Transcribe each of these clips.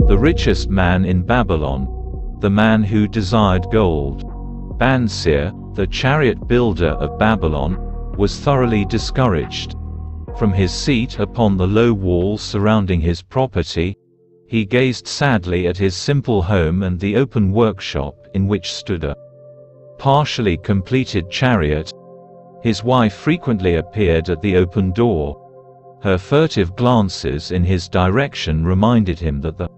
The richest man in Babylon, the man who desired gold. Bansir, the chariot builder of Babylon, was thoroughly discouraged. From his seat upon the low wall surrounding his property, he gazed sadly at his simple home and the open workshop in which stood a partially completed chariot. His wife frequently appeared at the open door. Her furtive glances in his direction reminded him that the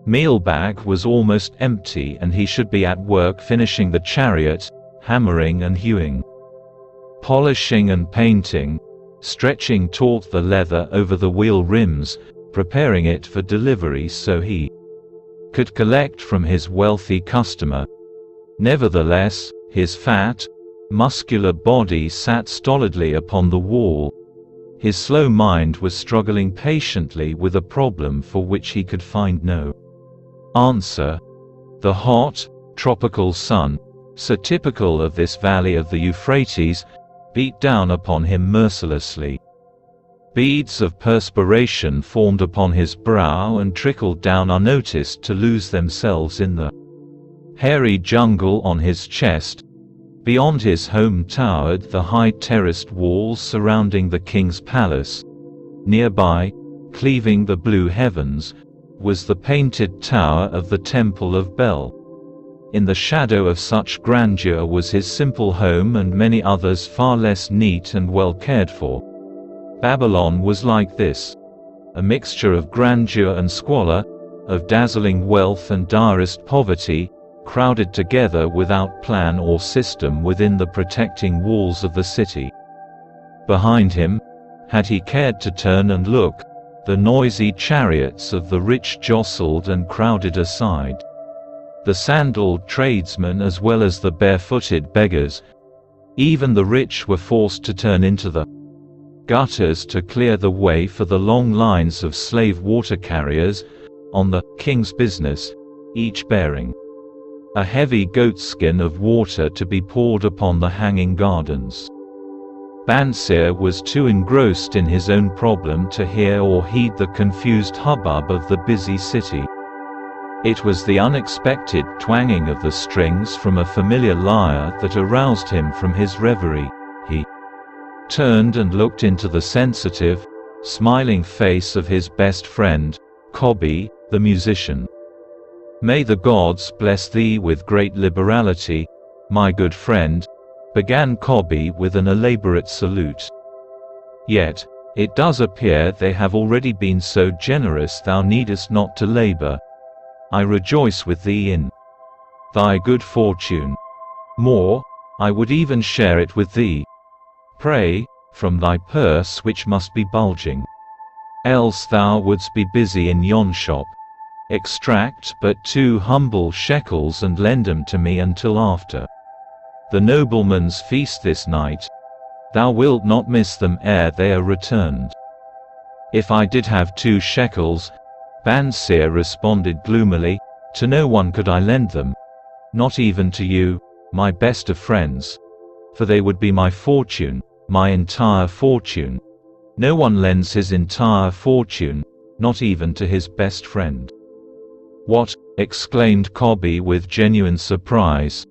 meal bag was almost empty and he should be at work finishing the chariot, hammering and hewing, polishing and painting, stretching taut the leather over the wheel rims, preparing it for delivery so he could collect from his wealthy customer. Nevertheless, his fat, muscular body sat stolidly upon the wall. His slow mind was struggling patiently with a problem for which he could find no answer. The hot, tropical sun, so typical of this valley of the Euphrates, beat down upon him mercilessly. Beads of perspiration formed upon his brow and trickled down unnoticed to lose themselves in the hairy jungle on his chest. Beyond his home towered the high terraced walls surrounding the king's palace. Nearby, cleaving the blue heavens, was the painted tower of the Temple of Bel. In the shadow of such grandeur was his simple home and many others far less neat and well cared for. Babylon was like this, a mixture of grandeur and squalor, of dazzling wealth and direst poverty, crowded together without plan or system within the protecting walls of the city. Behind him, had he cared to turn and look, the noisy chariots of the rich jostled and crowded aside. The sandaled tradesmen as well as the barefooted beggars, even the rich were forced to turn into the gutters to clear the way for the long lines of slave water carriers, on the king's business, each bearing a heavy goatskin of water to be poured upon the hanging gardens. Bansir was too engrossed in his own problem to hear or heed the confused hubbub of the busy city. It was the unexpected twanging of the strings from a familiar lyre that aroused him from his reverie. He turned and looked into the sensitive, smiling face of his best friend, Kobi, the musician. "May the gods bless thee with great liberality, my good friend," began Kobi with an elaborate salute. "Yet, it does appear they have already been so generous thou needest not to labor. I rejoice with thee in thy good fortune. More, I would even share it with thee. Pray, from thy purse which must be bulging. Else thou wouldst be busy in yon shop. Extract but 2 humble shekels and lend them to me until after the nobleman's feast this night. Thou wilt not miss them ere they are returned." "If I did have 2 shekels," Bansir responded gloomily, "to no one could I lend them. Not even to you, my best of friends. For they would be my fortune, my entire fortune. No one lends his entire fortune, not even to his best friend." "What?" exclaimed Kobi with genuine surprise.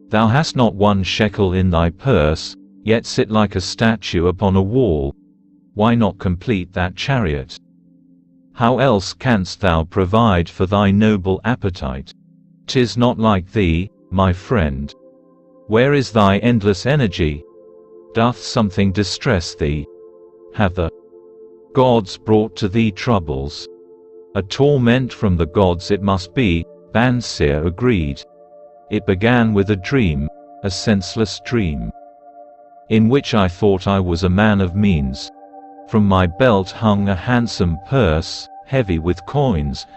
"Thou hast not 1 shekel in thy purse, yet sit like a statue upon a wall. Why not complete that chariot? How else canst thou provide for thy noble appetite? 'Tis not like thee, my friend. Where is thy endless energy? Doth something distress thee? Have the gods brought to thee troubles?" "A torment from the gods it must be," Bansir agreed. "It began with a dream, a senseless dream, in which I thought I was a man of means. From my belt hung a handsome purse, heavy with coins.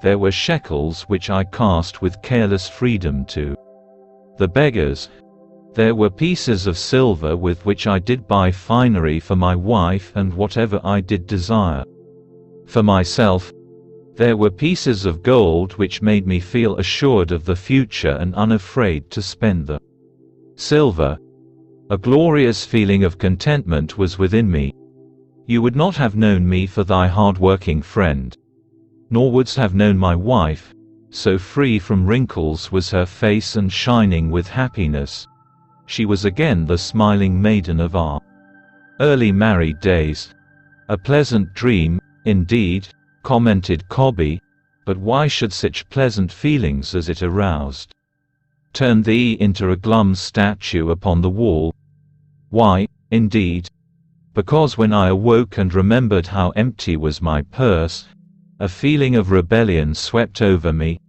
There were shekels which I cast with careless freedom to the beggars. There were pieces of silver with which I did buy finery for my wife and whatever I did desire. For myself, there were pieces of gold which made me feel assured of the future and unafraid to spend the silver. A glorious feeling of contentment was within me. You would not have known me for thy hard-working friend. nor wouldst have known my wife, so free from wrinkles was her face and shining with happiness. She was again the smiling maiden of our early married days. A pleasant dream, indeed, commented Cobby, but why should such pleasant feelings as it aroused turn thee into a glum statue upon the wall? Why, indeed? Because when I awoke and remembered how empty was my purse, a feeling of rebellion swept over me.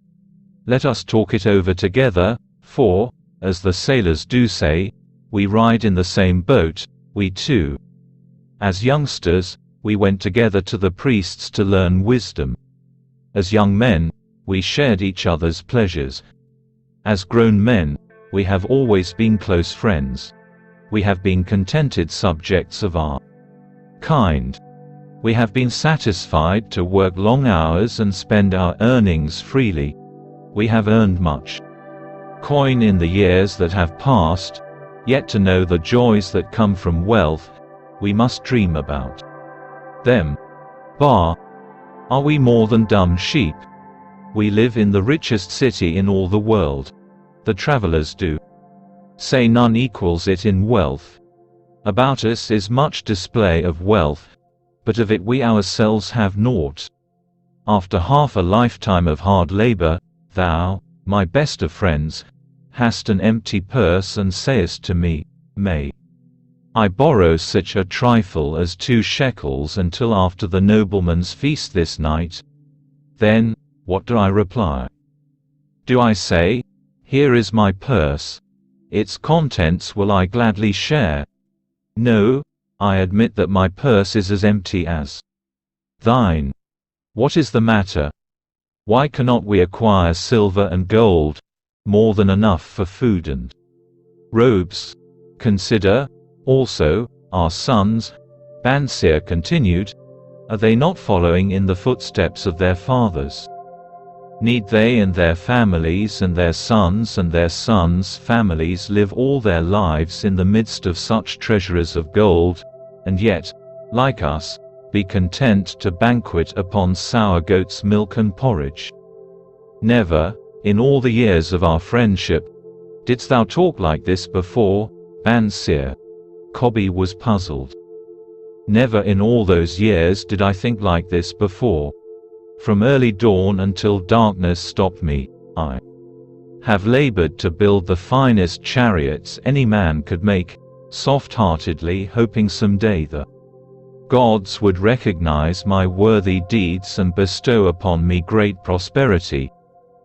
Let us talk it over together, for, as the sailors do say, we ride in the same boat, we two. As youngsters, we went together to the priests to learn wisdom. As young men, we shared each other's pleasures. As grown men, we have always been close friends. We have been contented subjects of our kind. We have been satisfied to work long hours and spend our earnings freely. We have earned much coin in the years that have passed, yet to know the joys that come from wealth, we must dream about them. Bah! Are we more than dumb sheep? We live in the richest city in all the world. The travelers do say none equals it in wealth. About us is much display of wealth, but of it we ourselves have naught. After half a lifetime of hard labor, thou, my best of friends, hast an empty purse and sayest to me, "May I borrow such a trifle as 2 shekels until after the nobleman's feast this night?" Then, what do I reply? Do I say, "Here is my purse. Its contents will I gladly share"? No, I admit that my purse is as empty as thine. What is the matter? Why cannot we acquire silver and gold, more than enough for food and robes? Consider, also, our sons, Bansir continued, are they not following in the footsteps of their fathers? Need they and their families and their sons' families live all their lives in the midst of such treasuries of gold, and yet, like us, be content to banquet upon sour goat's milk and porridge? Never, in all the years of our friendship, didst thou talk like this before, Bansir. Cobby was puzzled. Never in all those years did I think like this before. From early dawn until darkness stopped me, I have labored to build the finest chariots any man could make, soft-heartedly hoping someday the gods would recognize my worthy deeds and bestow upon me great prosperity.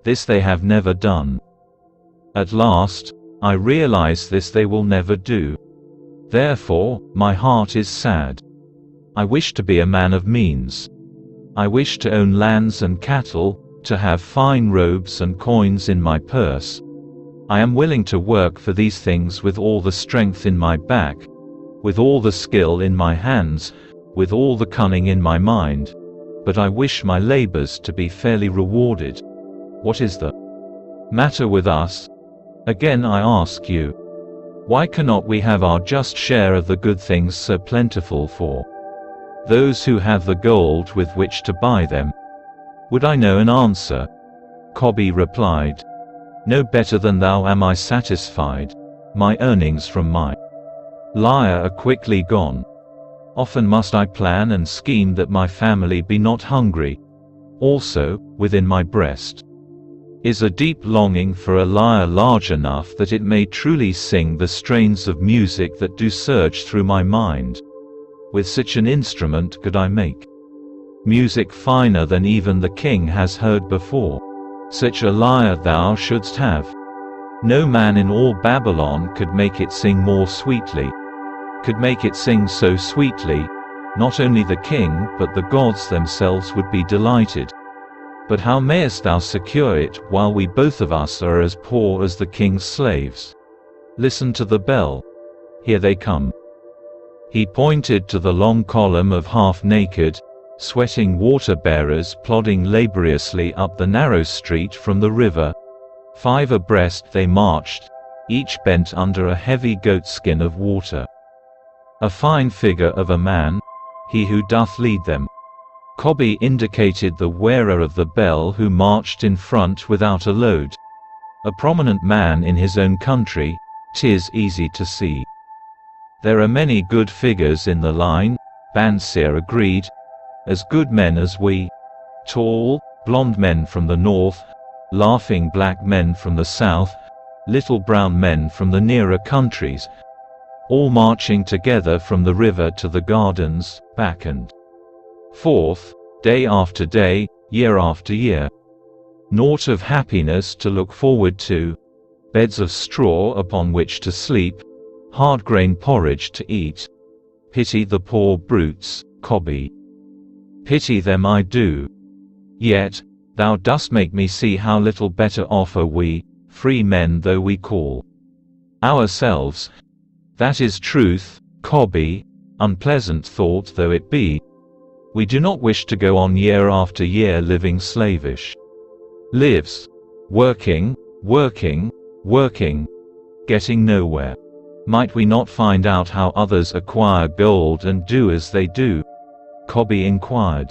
This they have never done. At last, I realize this they will never do. Therefore, my heart is sad. I wish to be a man of means. I wish to own lands and cattle, to have fine robes and coins in my purse. I am willing to work for these things with all the strength in my back, with all the skill in my hands, with all the cunning in my mind, but I wish my labors to be fairly rewarded. What is the matter with us? Again I ask you. Why cannot we have our just share of the good things so plentiful for those who have the gold with which to buy them? Would I know an answer? Cobby replied, "No better than thou am I satisfied. My earnings from my lyre are quickly gone. Often must I plan and scheme that my family be not hungry. Also, within my breast is a deep longing for a lyre large enough that it may truly sing the strains of music that do surge through my mind. With such an instrument could I make music finer than even the king has heard before. Such a lyre thou shouldst have. No man in all Babylon could make it sing more sweetly. Could make it sing so sweetly, not only the king but the gods themselves would be delighted. But how mayest thou secure it while we both of us are as poor as the king's slaves? Listen to the bell. Here they come." He pointed to the long column of half-naked, sweating water-bearers plodding laboriously up the narrow street from the river. 5 abreast they marched, each bent under a heavy goatskin of water. A fine figure of a man, he who doth lead them. Cobby indicated the wearer of the bell who marched in front without a load. A prominent man in his own country, 'tis easy to see. There are many good figures in the line, Bandseer agreed, as good men as we. Tall, blond men from the north, laughing black men from the south, little brown men from the nearer countries, all marching together from the river to the gardens, back and forth, day after day, year after year. Naught of happiness to look forward to, beds of straw upon which to sleep, hard grain porridge to eat. Pity the poor brutes, Cobby. Pity them I do. Yet, thou dost make me see how little better off are we, free men though we call ourselves. That is truth, Cobby, unpleasant thought though it be. We do not wish to go on year after year living slavish lives, working, working, working, getting nowhere. Might we not find out how others acquire gold and do as they do? Cobby inquired.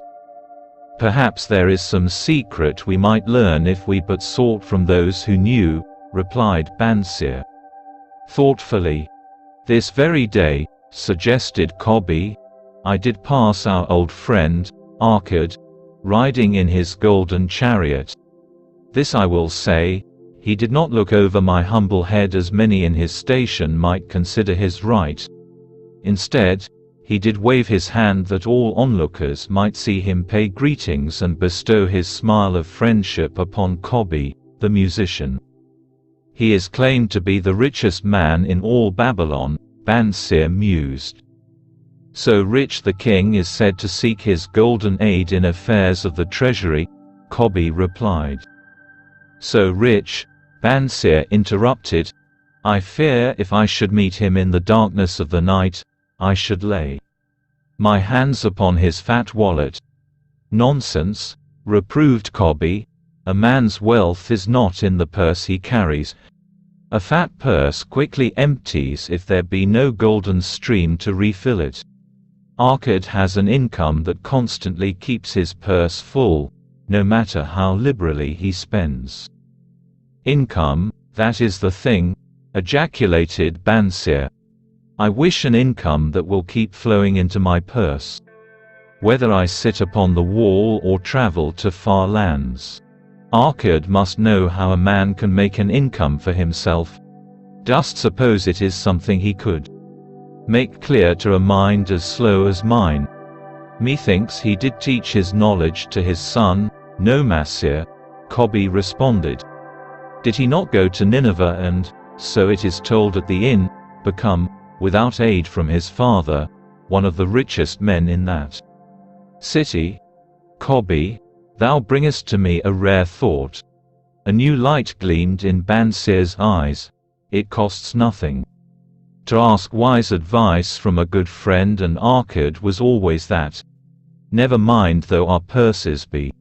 Perhaps there is some secret we might learn if we but sought from those who knew, replied Bandseer. Thoughtfully. This very day, suggested Cobby, I did pass our old friend, Arkad, riding in his golden chariot. This I will say, he did not look over my humble head as many in his station might consider his right. Instead, he did wave his hand that all onlookers might see him pay greetings and bestow his smile of friendship upon Cobby, the musician. He is claimed to be the richest man in all Babylon, Bandseer mused. So rich the king is said to seek his golden aid in affairs of the treasury, Cobby replied. So rich, Bandseer interrupted, I fear if I should meet him in the darkness of the night, I should lay my hands upon his fat wallet. Nonsense, reproved Cobby, a man's wealth is not in the purse he carries. A fat purse quickly empties if there be no golden stream to refill it. Arkad has an income that constantly keeps his purse full, no matter how liberally he spends. Income, that is the thing, ejaculated Bandseer. I wish an income that will keep flowing into my purse, whether I sit upon the wall or travel to far lands. Arkad must know how a man can make an income for himself. Dost suppose it is something he could make clear to a mind as slow as mine? Methinks he did teach his knowledge to his son, no Masir, Cobby responded. Did he not go to Nineveh and, so it is told at the inn, become, without aid from his father, one of the richest men in that city? Cobby, thou bringest to me a rare thought. A new light gleamed in Bandseer's eyes. It costs nothing to ask wise advice from a good friend, and Arkad was always that. Never mind though our purses be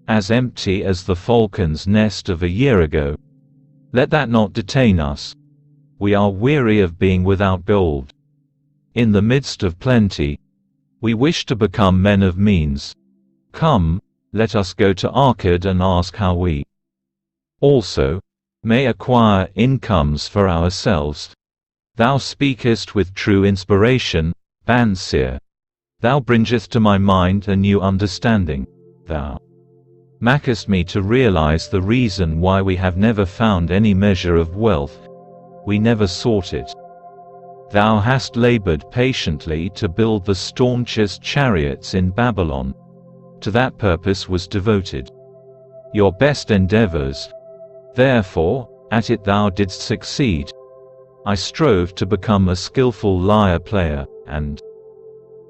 as empty as the falcon's nest of a year ago. Let that not detain us. We are weary of being without gold. In the midst of plenty, we wish to become men of means. Come, let us go to Arkad and ask how we also may acquire incomes for ourselves. Thou speakest with true inspiration, Bandseer. Thou bringest to my mind a new understanding. Thou makest me to realize the reason why we have never found any measure of wealth. We never sought it. Thou hast labored patiently to build the staunchest chariots in Babylon. To that purpose was devoted your best endeavors. Therefore, at it thou didst succeed. I strove to become a skillful lyre player, and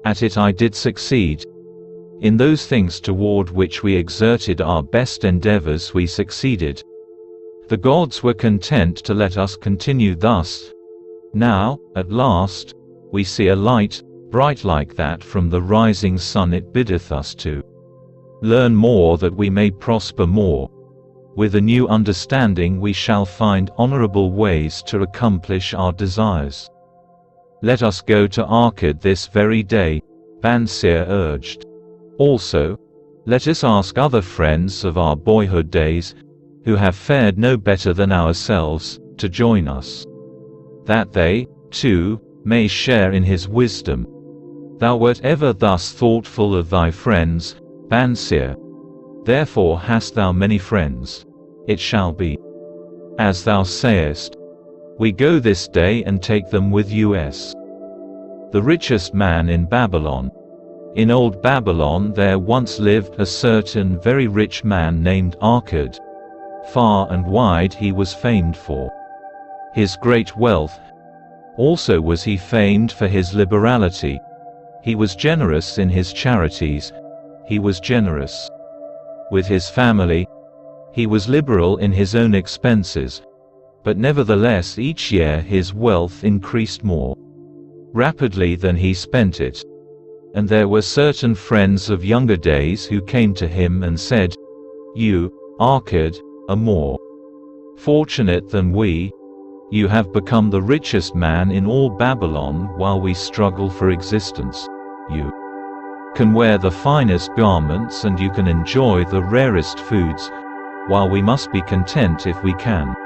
at it I did succeed. In those things toward which we exerted our best endeavors we succeeded. The gods were content to let us continue thus. Now, at last, we see a light, bright like that from the rising sun. It biddeth us to learn more that we may prosper more. With a new understanding we shall find honorable ways to accomplish our desires. Let us go to Arkad this very day, Bandseer urged. Also, let us ask other friends of our boyhood days, who have fared no better than ourselves, to join us, that they, too, may share in his wisdom. Thou wert ever thus thoughtful of thy friends, Bansir. Therefore hast thou many friends. It shall be as thou sayest. We go this day and take them with us. The richest man in Babylon. In old Babylon there once lived a certain very rich man named Arcad. Far and wide he was famed for his great wealth. Also was he famed for his liberality. He was generous in his charities. He was generous with his family. He was liberal in his own expenses. But nevertheless each year his wealth increased more rapidly than he spent it. And there were certain friends of younger days who came to him and said, You, Arcad, are more fortunate than we. You have become the richest man in all Babylon while we struggle for existence. You can wear the finest garments and you can enjoy the rarest foods, while we must be content if we can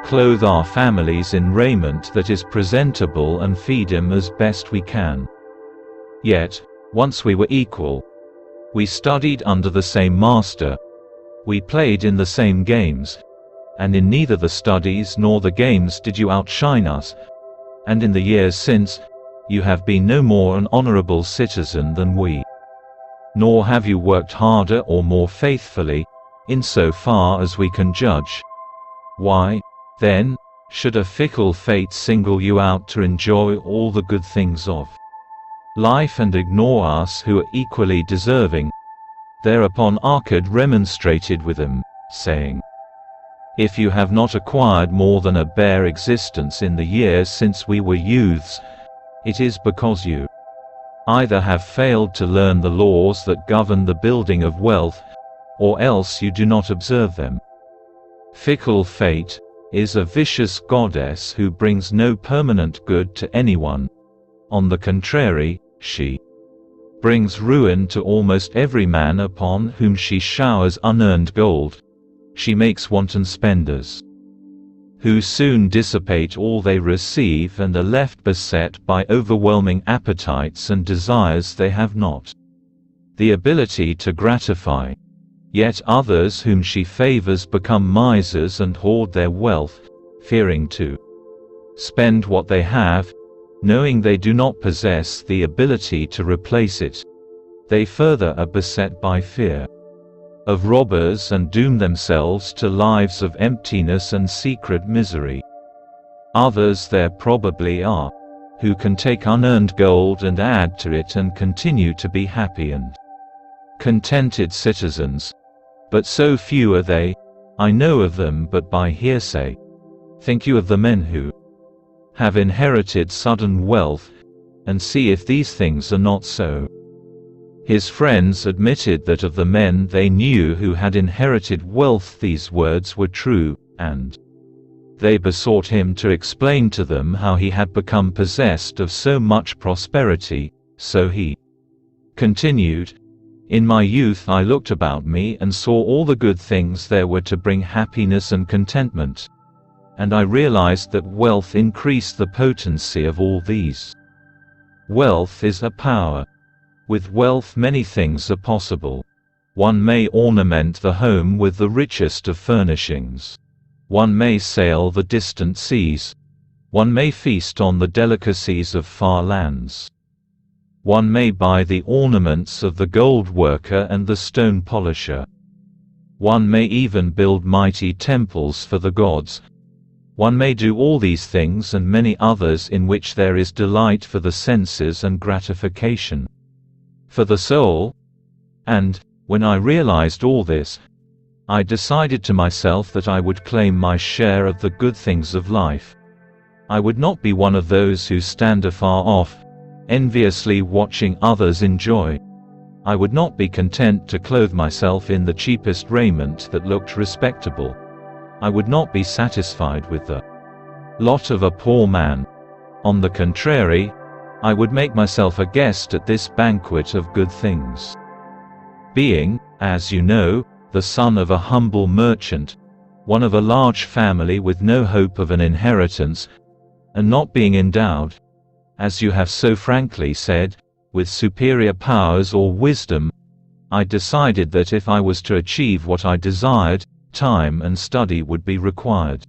clothe our families in raiment that is presentable and feed them as best we can. Yet, once we were equal. We studied under the same master. We played in the same games. And in neither the studies nor the games did you outshine us. And in the years since, you have been no more an honorable citizen than we. Nor have you worked harder or more faithfully, in so far as we can judge. Why, then, should a fickle fate single you out to enjoy all the good things of life and ignore us who are equally deserving? Thereupon Arcad remonstrated with him, saying, If you have not acquired more than a bare existence in the years since we were youths, it is because you either have failed to learn the laws that govern the building of wealth, or else you do not observe them. Fickle fate is a vicious goddess who brings no permanent good to anyone. On the contrary, she brings ruin to almost every man upon whom she showers unearned gold. She makes wanton spenders, who soon dissipate all they receive and are left beset by overwhelming appetites and desires they have not the ability to gratify. Yet others whom she favors become misers and hoard their wealth, fearing to spend what they have, knowing they do not possess the ability to replace it. They further are beset by fear of robbers and doom themselves to lives of emptiness and secret misery. Others there probably are, who can take unearned gold and add to it and continue to be happy and contented citizens. But so few are they, I know of them but by hearsay. Think you of the men who have inherited sudden wealth, and see if these things are not so. His friends admitted that of the men they knew who had inherited wealth these words were true, and they besought him to explain to them how he had become possessed of so much prosperity. So he continued, In my youth I looked about me and saw all the good things there were to bring happiness and contentment. And I realized that wealth increased the potency of all these. Wealth is a power. With wealth many things are possible. One may ornament the home with the richest of furnishings. One may sail the distant seas. One may feast on the delicacies of far lands. One may buy the ornaments of the gold worker and the stone polisher. One may even build mighty temples for the gods. One may do all these things and many others in which there is delight for the senses and gratification for the soul. And, when I realized all this, I decided to myself that I would claim my share of the good things of life. I would not be one of those who stand afar off, enviously watching others enjoy. I would not be content to clothe myself in the cheapest raiment that looked respectable. I would not be satisfied with the lot of a poor man. On the contrary, I would make myself a guest at this banquet of good things. being, as you know, the son of a humble merchant, one of a large family with no hope of an inheritance, and not being endowed, as you have so frankly said, with superior powers or wisdom, I decided that if I was to achieve what I desired, time and study would be required.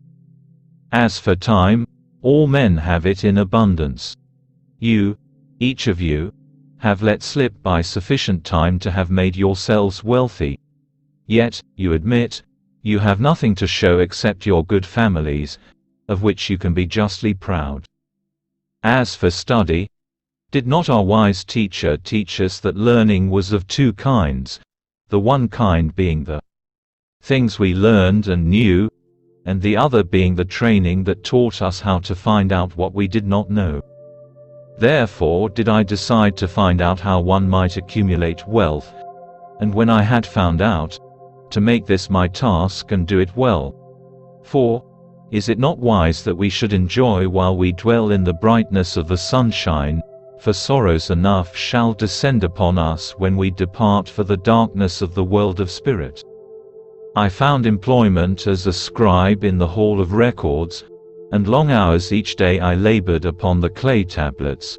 As for time, all men have it in abundance. You, each of you, have let slip by sufficient time to have made yourselves wealthy. Yet, you admit, you have nothing to show except your good families, of which you can be justly proud. As for study, did not our wise teacher teach us that learning was of two kinds, the one kind being the things we learned and knew, and the other being the training that taught us how to find out what we did not know? Therefore did I decide to find out how one might accumulate wealth, and when I had found out, to make this my task and do it well. For, is it not wise that we should enjoy while we dwell in the brightness of the sunshine, for sorrows enough shall descend upon us when we depart for the darkness of the world of spirit? I found employment as a scribe in the hall of records, and long hours each day I labored upon the clay tablets.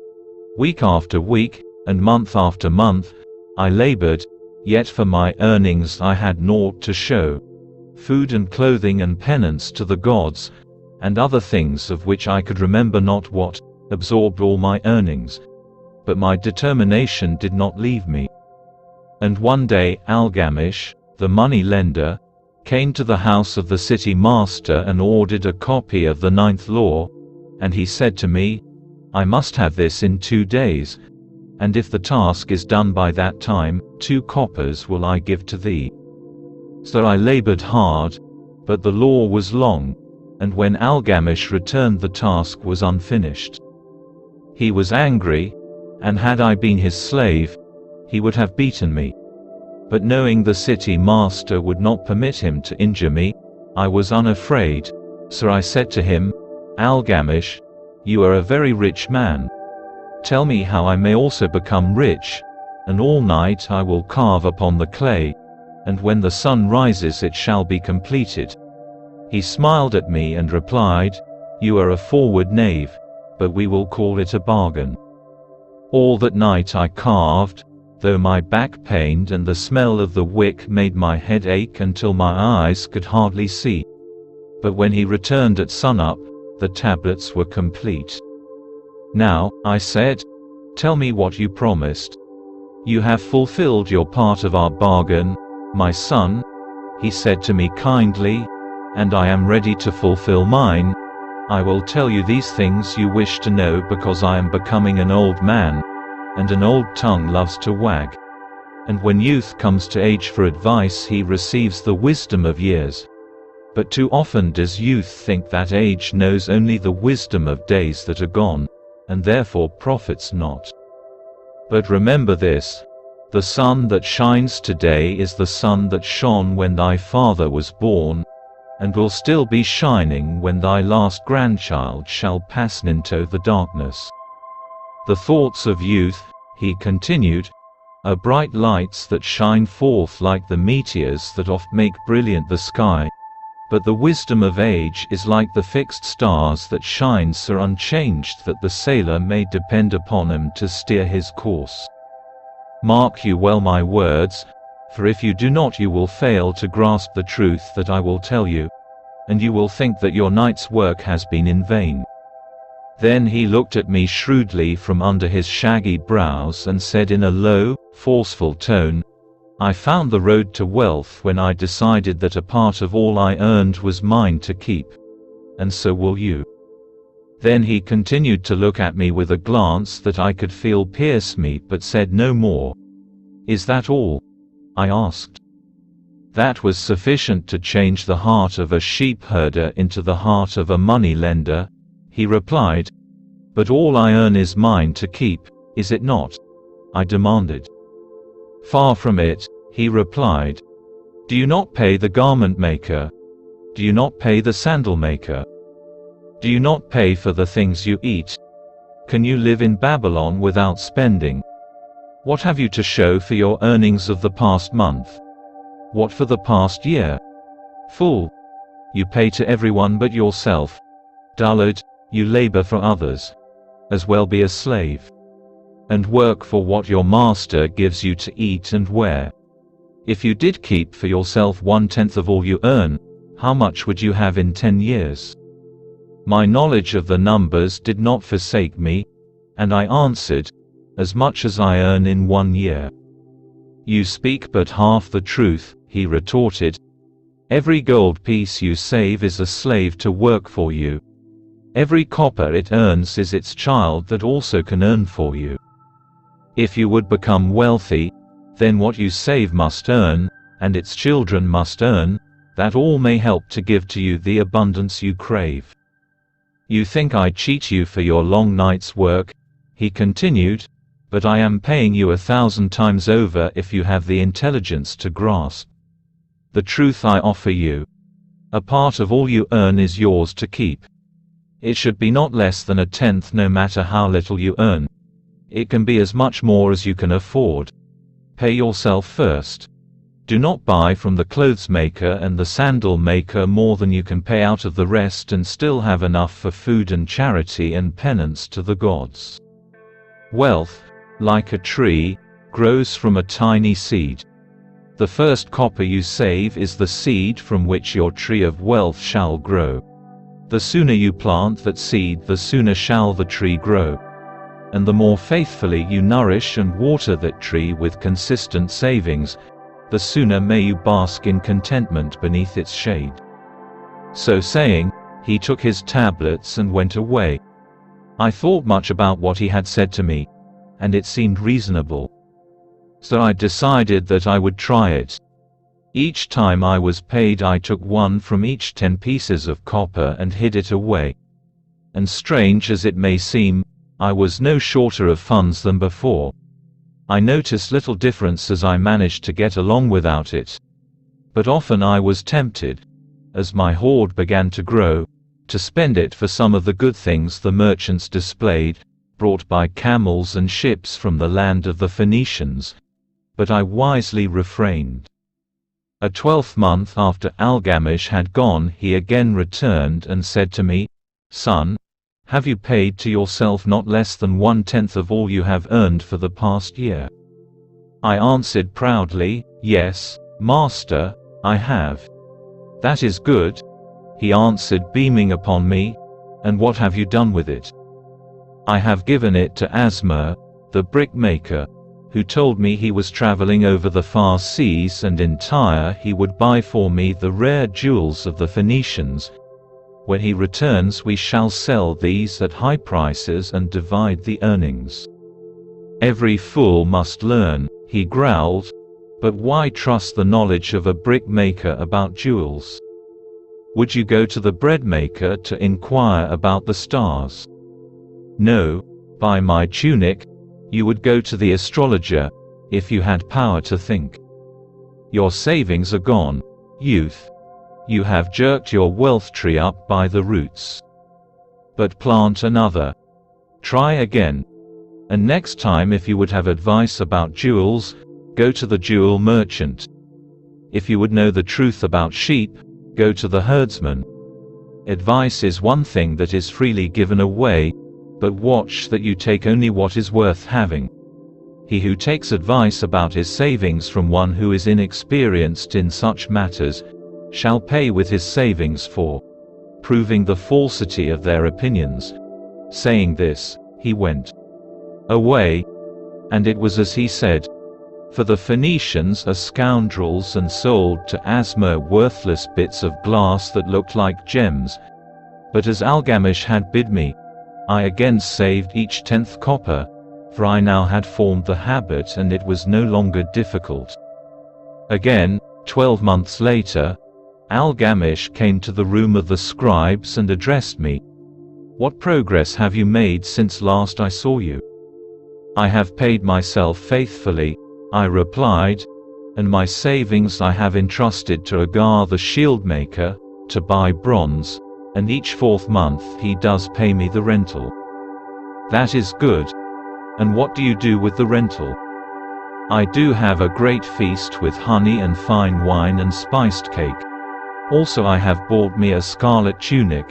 Week after week, and month after month, I labored, yet for my earnings I had naught to show. Food and clothing and penance to the gods, and other things of which I could remember not what, absorbed all my earnings. But my determination did not leave me. And one day Algamish, the money lender, came to the house of the city master and ordered a copy of the 9th law, and he said to me, I must have this in 2 days, and if the task is done by that time, 2 coppers will I give to thee. So I labored hard, but the law was long, and when Algamish returned the task was unfinished. He was angry, and had I been his slave, he would have beaten me. But knowing the city master would not permit him to injure me, I was unafraid, so I said to him, Algamish, you are a very rich man. Tell me how I may also become rich, and all night I will carve upon the clay, and when the sun rises it shall be completed. He smiled at me and replied, You are a forward knave, but we will call it a bargain. All that night I carved, though my back pained and the smell of the wick made my head ache until my eyes could hardly see. But when he returned at sunup, the tablets were complete. Now, I said, tell me what you promised. You have fulfilled your part of our bargain, my son, he said to me kindly, and I am ready to fulfill mine. I will tell you these things you wish to know because I am becoming an old man, and an old tongue loves to wag. And when youth comes to age for advice he receives the wisdom of years. But too often does youth think that age knows only the wisdom of days that are gone, and therefore profits not. But remember this, the sun that shines today is the sun that shone when thy father was born, and will still be shining when thy last grandchild shall pass into the darkness. The thoughts of youth, he continued, are bright lights that shine forth like the meteors that oft make brilliant the sky, but the wisdom of age is like the fixed stars that shine so unchanged that the sailor may depend upon them to steer his course. Mark you well my words, for if you do not you will fail to grasp the truth that I will tell you, and you will think that your night's work has been in vain. Then he looked at me shrewdly from under his shaggy brows and said in a low, forceful tone, I found the road to wealth when I decided that a part of all I earned was mine to keep. And so will you. Then he continued to look at me with a glance that I could feel pierce me but said no more. Is that all? I asked. That was sufficient to change the heart of a sheep herder into the heart of a money lender, he replied. But all I earn is mine to keep, is it not? I demanded. Far from it, he replied. Do you not pay the garment maker? Do you not pay the sandal maker? Do you not pay for the things you eat? Can you live in Babylon without spending? What have you to show for your earnings of the past month? What for the past year? Fool! You pay to everyone but yourself. Dullard, you labor for others. As well be a slave. And work for what your master gives you to eat and wear. If you did keep for yourself 1/10 of all you earn, how much would you have in 10 years? My knowledge of the numbers did not forsake me, and I answered, as much as I earn in 1 year. You speak but half the truth, he retorted. Every gold piece you save is a slave to work for you. Every copper it earns is its child that also can earn for you. If you would become wealthy, then what you save must earn, and its children must earn, that all may help to give to you the abundance you crave. You think I cheat you for your long night's work, he continued, but I am paying you 1,000 times over if you have the intelligence to grasp the truth I offer you. A part of all you earn is yours to keep. It should be not less than 1/10 no matter how little you earn. It can be as much more as you can afford. Pay yourself first. Do not buy from the clothes maker and the sandal maker more than you can pay out of the rest and still have enough for food and charity and penance to the gods. Wealth, like a tree, grows from a tiny seed. The first copper you save is the seed from which your tree of wealth shall grow. The sooner you plant that seed, the sooner shall the tree grow. And the more faithfully you nourish and water that tree with consistent savings, the sooner may you bask in contentment beneath its shade. So saying, he took his tablets and went away. I thought much about what he had said to me, and it seemed reasonable. So I decided that I would try it. Each time I was paid I took one from each 10 pieces of copper and hid it away. And strange as it may seem, I was no shorter of funds than before. I noticed little difference as I managed to get along without it. But often I was tempted, as my hoard began to grow, to spend it for some of the good things the merchants displayed, brought by camels and ships from the land of the Phoenicians. But I wisely refrained. A 12th month after Algamish had gone, he again returned and said to me, Son, have you paid to yourself not less than 1/10 of all you have earned for the past year? I answered proudly, Yes, Master, I have. That is good, he answered, beaming upon me. And what have you done with it? I have given it to Asmur, the brickmaker, who told me he was traveling over the far seas and in Tyre he would buy for me the rare jewels of the Phoenicians. When he returns we shall sell these at high prices and divide the earnings. Every fool must learn, he growled, but why trust the knowledge of a brickmaker about jewels? Would you go to the breadmaker to inquire about the stars? No, by my tunic, you would go to the astrologer, if you had power to think. Your savings are gone, youth. You have jerked your wealth tree up by the roots. But plant another. Try again. And next time if you would have advice about jewels, go to the jewel merchant. If you would know the truth about sheep, go to the herdsman. Advice is one thing that is freely given away, but watch that you take only what is worth having. He who takes advice about his savings from one who is inexperienced in such matters, shall pay with his savings for proving the falsity of their opinions. Saying this, he went away, and it was as he said. For the Phoenicians are scoundrels and sold to Asmur worthless bits of glass that looked like gems. But as Algamish had bid me, I again saved each 10th copper, for I now had formed the habit and it was no longer difficult. Again, 12 months later, Algamish came to the room of the scribes and addressed me. What progress have you made since last I saw you? I have paid myself faithfully, I replied, and my savings I have entrusted to Agar the shield maker, to buy bronze, and each 4th month he does pay me the rental. That is good. And what do you do with the rental? I do have a great feast with honey and fine wine and spiced cake. Also I have bought me a scarlet tunic.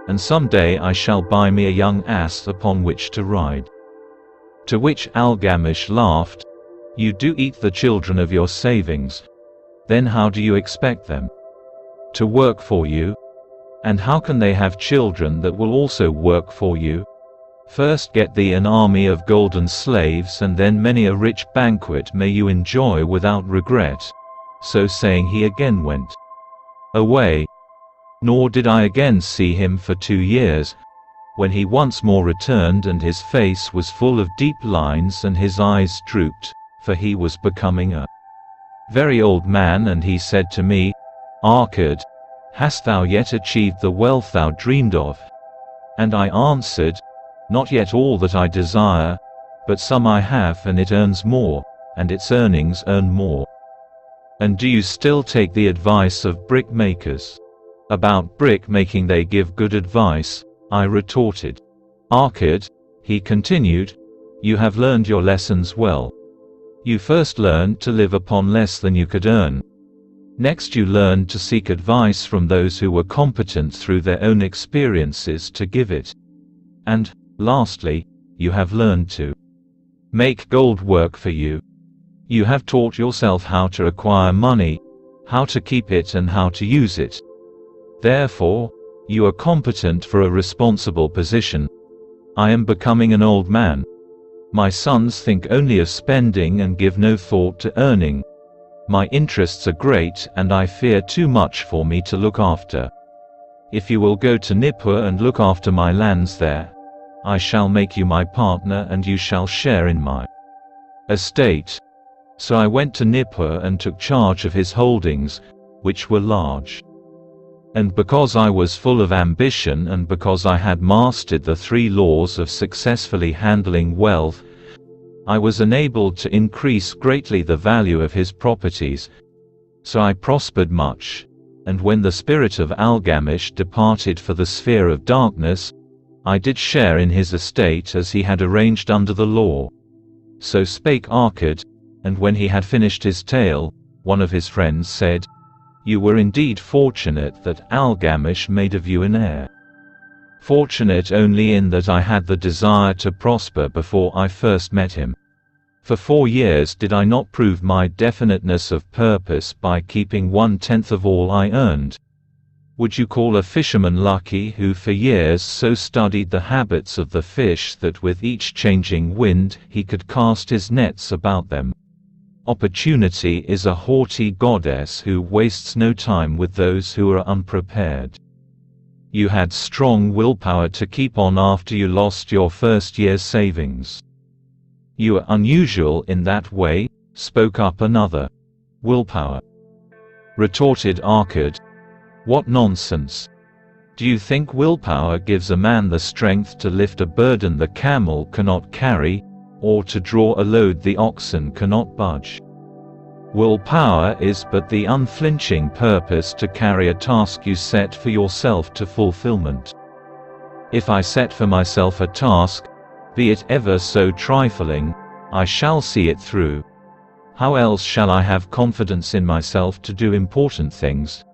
And some day I shall buy me a young ass upon which to ride." To which Algamish laughed, "You do eat the children of your savings. Then how do you expect them to work for you? And how can they have children that will also work for you? First get thee an army of golden slaves, and then many a rich banquet may you enjoy without regret." So saying he again went away. Nor did I again see him for 2 years, when he once more returned, and his face was full of deep lines and his eyes drooped, for he was becoming a very old man, and he said to me, "Arcad, hast thou yet achieved the wealth thou dreamed of?" And I answered, "Not yet all that I desire, but some I have, and it earns more, and its earnings earn more." "And do you still take the advice of brick makers?" "About brick making they give good advice," I retorted. "Arcad," he continued, "you have learned your lessons well. You first learned to live upon less than you could earn. Next you learned to seek advice from those who were competent through their own experiences to give it. And, lastly, you have learned to make gold work for you. You have taught yourself how to acquire money, how to keep it and how to use it. Therefore, you are competent for a responsible position. I am becoming an old man. My sons think only of spending and give no thought to earning. My interests are great, and I fear too much for me to look after. If you will go to Nippur and look after my lands there, I shall make you my partner, and you shall share in my estate." So I went to Nippur and took charge of his holdings, which were large. And because I was full of ambition, and because I had mastered the 3 laws of successfully handling wealth, I was enabled to increase greatly the value of his properties. So I prospered much, and when the spirit of Algamish departed for the sphere of darkness, I did share in his estate as he had arranged under the law. So spake Arcad, and when he had finished his tale, one of his friends said, "You were indeed fortunate that Algamish made of you an heir." Fortunate only in that I had the desire to prosper before I first met him. For 4 years did I not prove my definiteness of purpose by keeping 1/10 of all I earned. Would you call a fisherman lucky who for years so studied the habits of the fish that with each changing wind he could cast his nets about them? Opportunity is a haughty goddess who wastes no time with those who are unprepared. You had strong willpower to keep on after you lost your first year's savings. "You are unusual in that way," spoke up another. "Willpower?" retorted Arcad. "What nonsense! Do you think willpower gives a man the strength to lift a burden the camel cannot carry, or to draw a load the oxen cannot budge? Willpower is but the unflinching purpose to carry a task you set for yourself to fulfillment. If I set for myself a task, be it ever so trifling, I shall see it through. How else shall I have confidence in myself to do important things?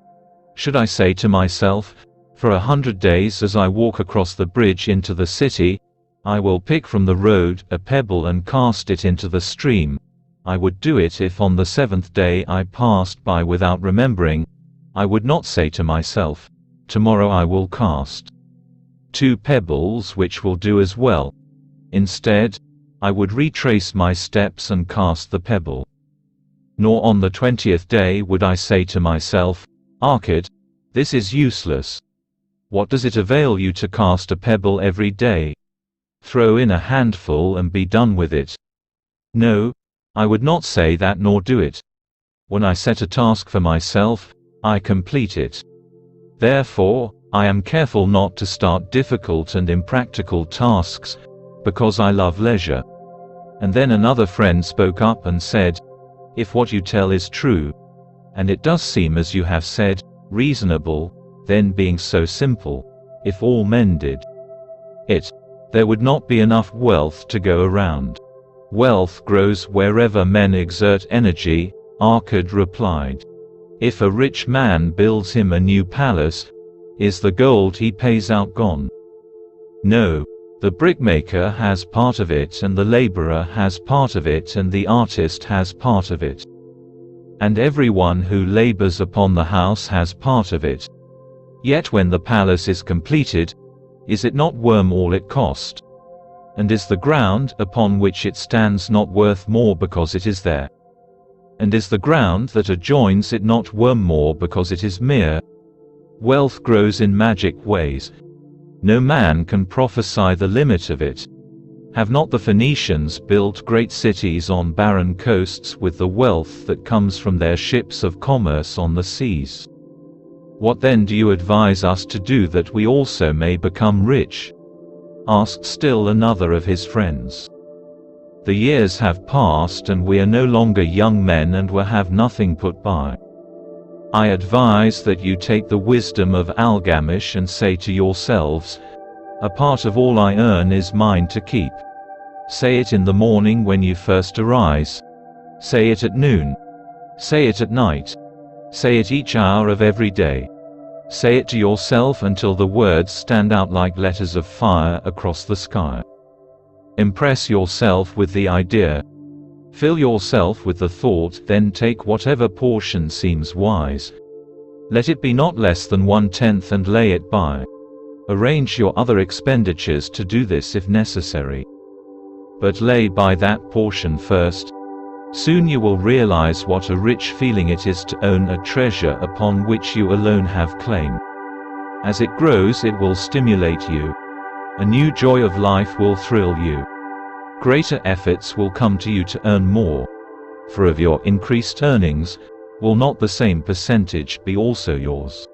Should I say to myself, for 100 days as I walk across the bridge into the city, I will pick from the road a pebble and cast it into the stream? I would do it if on the 7th day I passed by without remembering. I would not say to myself, tomorrow I will cast 2 pebbles which will do as well. Instead, I would retrace my steps and cast the pebble. Nor on the 20th day would I say to myself, Arcad, this is useless. What does it avail you to cast a pebble every day? Throw in a handful and be done with it. No, I would not say that nor do it. When I set a task for myself, I complete it. Therefore, I am careful not to start difficult and impractical tasks, because I love leisure. And then another friend spoke up and said, if what you tell is true, and it does seem as you have said, reasonable, then being so simple, if all men did it, there would not be enough wealth to go around. Wealth grows wherever men exert energy, Arcad replied. If a rich man builds him a new palace, is the gold he pays out gone? No. The brickmaker has part of it, and the laborer has part of it, and the artist has part of it. And everyone who labors upon the house has part of it. Yet when the palace is completed, is it not worth all it cost? And is the ground upon which it stands not worth more because it is there? And is the ground that adjoins it not worth more because it is mere? Wealth grows in magic ways. No man can prophesy the limit of it. Have not the Phoenicians built great cities on barren coasts with the wealth that comes from their ships of commerce on the seas? What then do you advise us to do that we also may become rich? Asked still another of his friends. The years have passed and we are no longer young men and will have nothing put by. I advise that you take the wisdom of Algamish and say to yourselves, a part of all I earn is mine to keep. Say it in the morning when you first arise. Say it at noon. Say it at night. Say it each hour of every day. Say it to yourself until the words stand out like letters of fire across the sky. Impress yourself with the idea. Fill yourself with the thought, then take whatever portion seems wise. Let it be not less than 1/10 and lay it by. Arrange your other expenditures to do this if necessary. But lay by that portion first. Soon you will realize what a rich feeling it is to own a treasure upon which you alone have claim. As it grows, it will stimulate you. A new joy of life will thrill you. Greater efforts will come to you to earn more. For of your increased earnings, will not the same percentage be also yours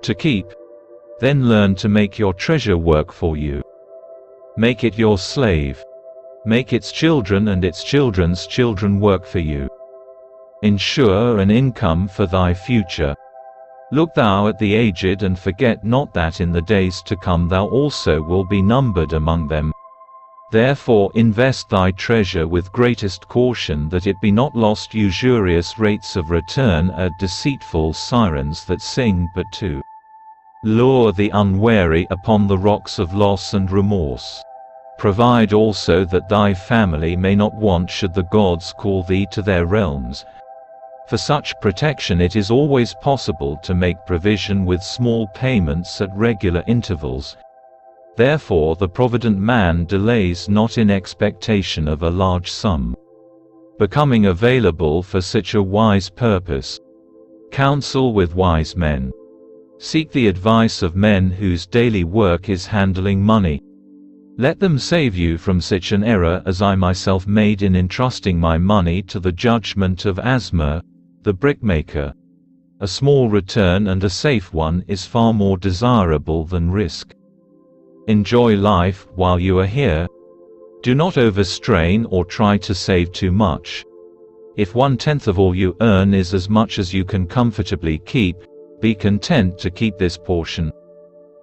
to keep? Then learn to make your treasure work for you. Make it your slave. Make its children and its children's children work for you. Ensure an income for thy future. Look thou at the aged and forget not that in the days to come thou also will be numbered among them. Therefore invest thy treasure with greatest caution that it be not lost. Usurious rates of return are deceitful sirens that sing but to lure the unwary upon the rocks of loss and remorse. Provide also that thy family may not want should the gods call thee to their realms. For such protection it is always possible to make provision with small payments at regular intervals. Therefore the provident man delays not in expectation of a large sum becoming available for such a wise purpose. Counsel with wise men. Seek the advice of men whose daily work is handling money. Let them save you from such an error as I myself made in entrusting my money to the judgment of Asma, the brickmaker. A small return and a safe one is far more desirable than risk. Enjoy life while you are here. Do not overstrain or try to save too much. If 1/10 of all you earn is as much as you can comfortably keep, be content to keep this portion.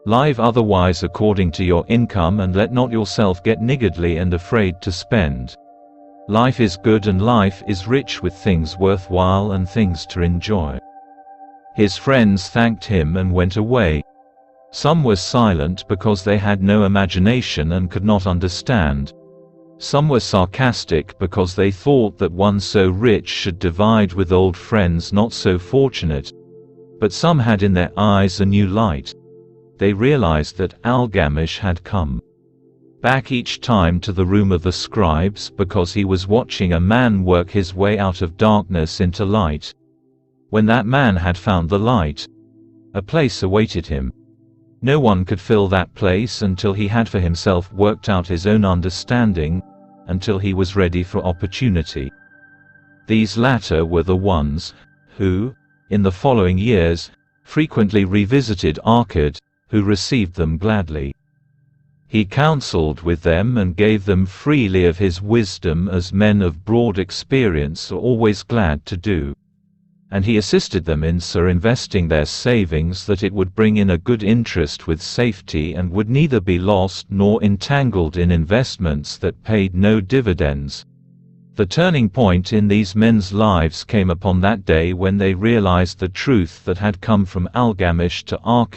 Live otherwise according to your income and let not yourself get niggardly and afraid to spend. Life is good and life is rich with things worthwhile and things to enjoy. His friends thanked him and went away. Some were silent because they had no imagination and could not understand. Some were sarcastic because they thought that one so rich should divide with old friends not so fortunate. But some had in their eyes a new light. They realized that Algamish had come back each time to the room of the scribes because he was watching a man work his way out of darkness into light. When that man had found the light, a place awaited him. No one could fill that place until he had for himself worked out his own understanding, until he was ready for opportunity. These latter were the ones who, in the following years, frequently revisited Arcad, who received them gladly. He counseled with them and gave them freely of his wisdom as men of broad experience are always glad to do. And he assisted them in so investing their savings that it would bring in a good interest with safety and would neither be lost nor entangled in investments that paid no dividends, The turning point in these men's lives came upon that day when they realized the truth that had come from Algamish to Archish.